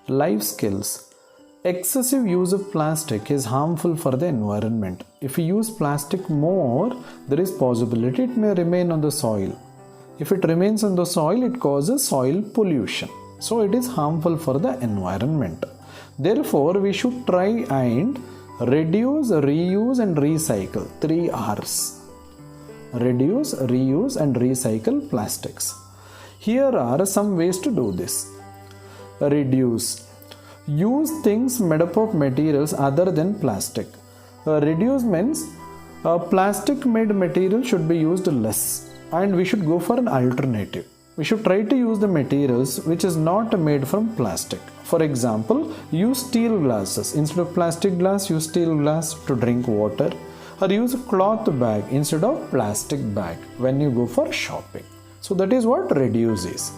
Life skills. Excessive use of plastic is harmful for the environment. If we use plastic more, there is possibility it may remain on the soil. If it remains on the soil, it causes soil pollution. So it is harmful for the environment. Therefore, we should try and reduce, reuse and recycle. 3 R's. Reduce, reuse and recycle plastics. Here are some ways to do this. Reduce. Use things made up of materials other than plastic. Reduce means plastic made material should be used less, and we should go for an alternative. We should try to use the materials which is not made from plastic. For example, use steel glasses. Instead of plastic glass, use steel glass to drink water, or use a cloth bag instead of plastic bag when you go for shopping. So that is what reduce is.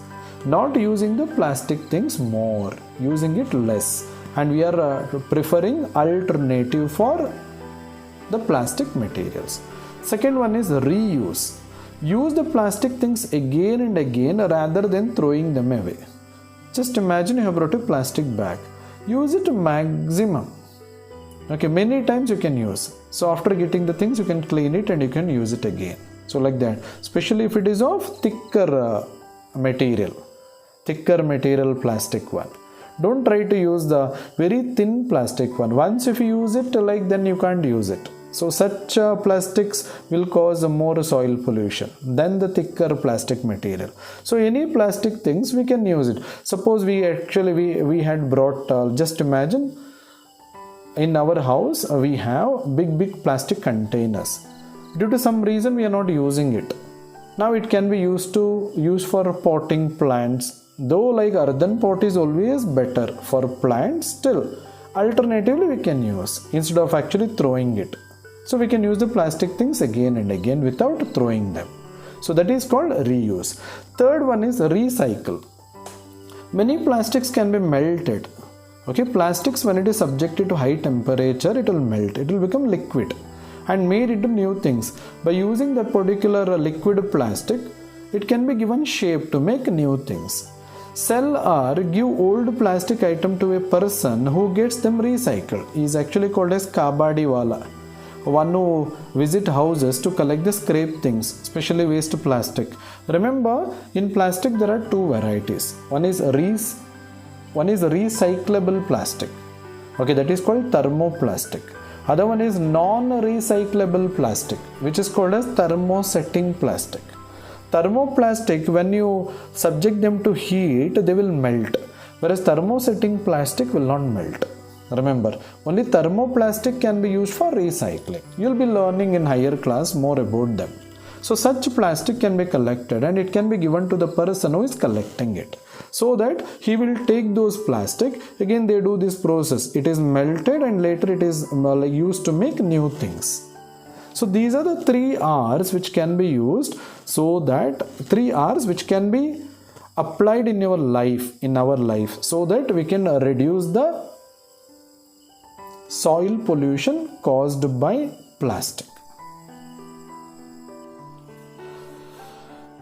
Not using the plastic things more, using it less, and we are preferring alternative for the plastic materials. Second one is reuse. Use the plastic things again and again rather than throwing them away. Just imagine you have brought a plastic bag. Use it maximum. Okay, many times you can use. So after getting the things, you can clean it and you can use it again. So like that, especially if it is of thicker material plastic one. Don't try to use the very thin plastic one. Once if you use it, then you can't use it. So such plastics will cause more soil pollution than the thicker plastic material. So any plastic things we can use it. Suppose we had brought, just imagine in our house we have big plastic containers. Due to some reason we are not using it. Now it can be used for potting plants. Though like earthen pot is always better for plants, still alternatively we can use instead of actually throwing it. So we can use the plastic things again and again without throwing them. So that is called reuse. Third one is recycle. Many plastics can be melted. Okay, plastics when it is subjected to high temperature, it will melt. It will become liquid and made into new things. By using that particular liquid plastic, it can be given shape to make new things. Sell or give old plastic item to a person who gets them recycled. He is actually called as kabadi wala. One who visit houses to collect the scrap things, especially waste plastic. Remember, in plastic there are two varieties. One is recyclable plastic. Okay, that is called thermoplastic. Other one is non-recyclable plastic, which is called as thermosetting plastic. Thermoplastic, when you subject them to heat, they will melt, whereas thermosetting plastic will not melt. Remember, only thermoplastic can be used for recycling. You will be learning in higher class more about them. So such plastic can be collected and it can be given to the person who is collecting it, so that he will take those plastic. Again they do this process. It is melted and later it is used to make new things. So these are the 3 R's which can be used, so that 3 R's which can be applied in our life, so that we can reduce the soil pollution caused by plastic.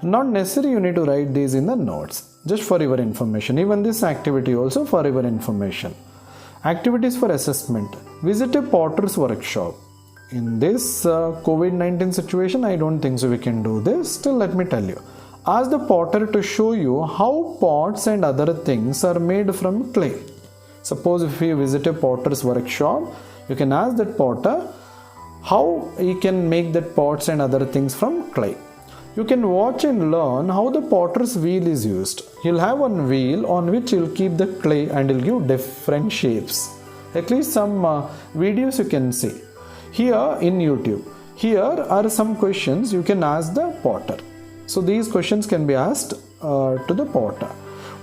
Not necessary you need to write these in the notes, just for your information. Even this activity also for your information. Activities for assessment. Visit a potter's workshop. In this COVID-19 situation, I don't think so we can do this. Still, let me tell you. Ask the potter to show you how pots and other things are made from clay. Suppose if you visit a potter's workshop, you can ask that potter how he can make that pots and other things from clay. You can watch and learn how the potter's wheel is used. He'll have one wheel on which he'll keep the clay and he'll give different shapes. At least some videos you can see. Here in YouTube, here are some questions you can ask the potter. So these questions can be asked to the potter.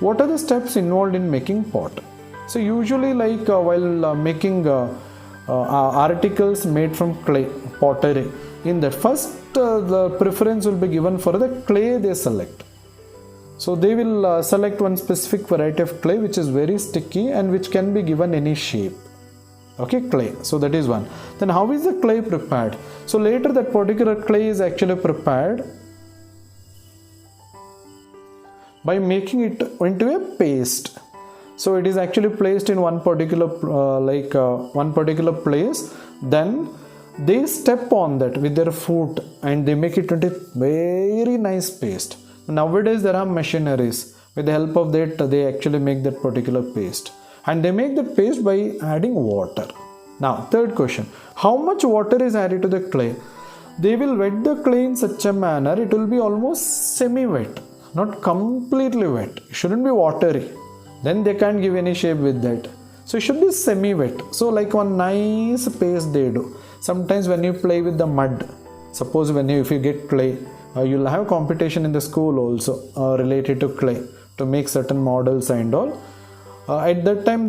What are the steps involved in making pot? So usually while making articles made from clay, pottery, in the first the preference will be given for the clay they select. So they will select one specific variety of clay which is very sticky and which can be given any shape. Okay, clay. So that is one. Then how is the clay prepared? So later that particular clay is actually prepared by making it into a paste. So it is actually placed in one particular one particular place. Then they step on that with their foot and they make it into very nice paste. Nowadays there are machineries, with the help of that they actually make that particular paste, and they make the paste by adding water. Now third question, how much water is added to the clay? They will wet the clay in such a manner it will be almost semi-wet, not completely wet. It shouldn't be watery, then they can't give any shape with that. So it should be semi-wet. So like one nice paste they do. Sometimes when you play with the mud, suppose if you get clay, you'll have competition in the school also related to clay to make certain models and all. At that time,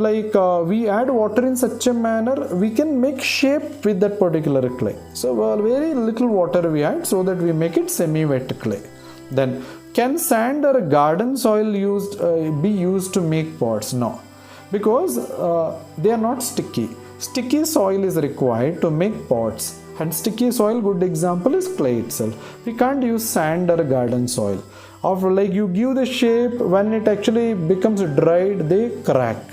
we add water in such a manner we can make shape with that particular clay. So very little water we add so that we make it semi-wet clay. Then can sand or garden soil be used to make pots? No, because they are not sticky. Sticky soil is required to make pots, and sticky soil, good example is clay itself. We can't use sand or garden soil. Of you give the shape, when it actually becomes dried, they crack.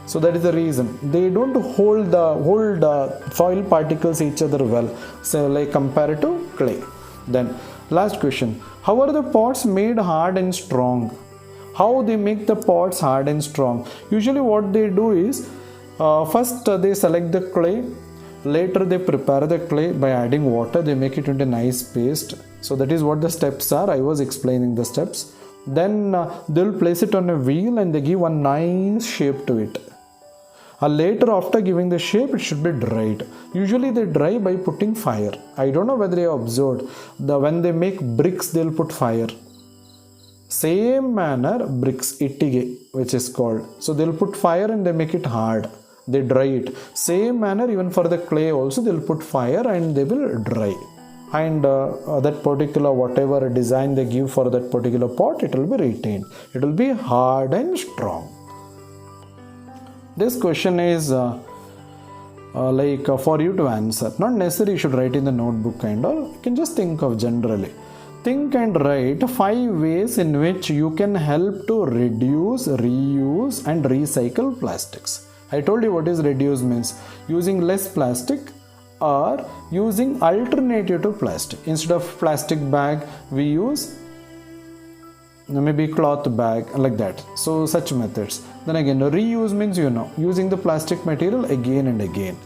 So that is the reason they don't hold soil particles each other well. So compared to clay. Then last question, how are the pots made hard and strong? How they make the pots hard and strong? Usually what they do is, first they select the clay, later they prepare the clay by adding water, they make it into a nice paste. So that is what the steps are. I was explaining the steps. Then they'll place it on a wheel and they give one nice shape to it. Later, after giving the shape, it should be dried. Usually they dry by putting fire. I don't know whether you observed, when they make bricks, they'll put fire. Same manner, bricks, ittige, which is called. So they'll put fire and they make it hard. They dry it. Same manner, even for the clay also, they'll put fire and they will dry. And that particular whatever design they give for that particular pot, it will be retained. It will be hard and strong. This question is for you to answer. Not necessarily you should write in the notebook and all. You can just think of generally. Think and write 5 ways in which you can help to reduce, reuse and recycle plastics. I told you what is reduce means. Using less plastic or using alternative to plastic. Instead of plastic bag, we use maybe cloth bag, like that. So such methods. Then again, reuse means using the plastic material again and again.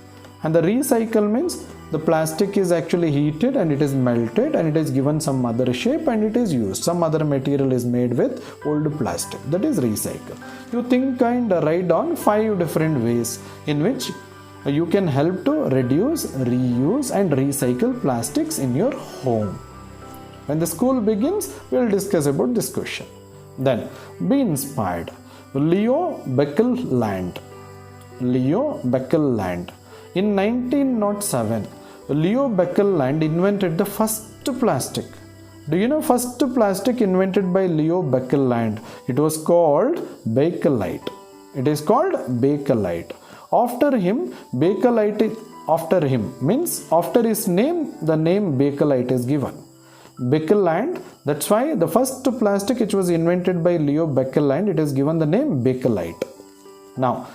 And the recycle means the plastic is actually heated and it is melted and it is given some other shape and it is used. Some other material is made with old plastic. That is recycle. You think and write down 5 different ways in which you can help to reduce, reuse and recycle plastics in your home. When the school begins, we will discuss about this question. Then, be inspired. Leo Baekeland. In 1907, Leo Baekeland invented the first plastic. Do you know first plastic invented by Leo Baekeland? It was called Bakelite. It is called Bakelite. After him, Bakelite, after him means after his name, the name Bakelite is given. Baekeland, that's why the first plastic which was invented by Leo Baekeland, it is given the name Bakelite. Now,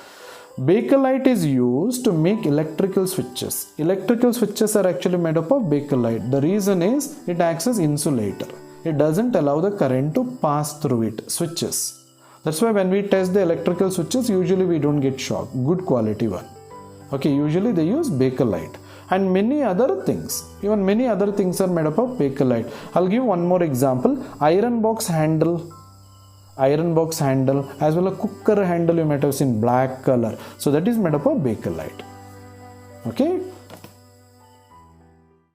Bakelite is used to make electrical switches. Electrical switches are actually made up of Bakelite. The reason is it acts as insulator. It doesn't allow the current to pass through it. Switches. That's why when we test the electrical switches, usually we don't get shock. Good quality one. Okay, usually they use Bakelite. And many other things. Even many other things are made up of Bakelite. I'll give one more example. Iron box handle as well as cooker handle you might have seen black color. So that is made up of Bakelite. Okay.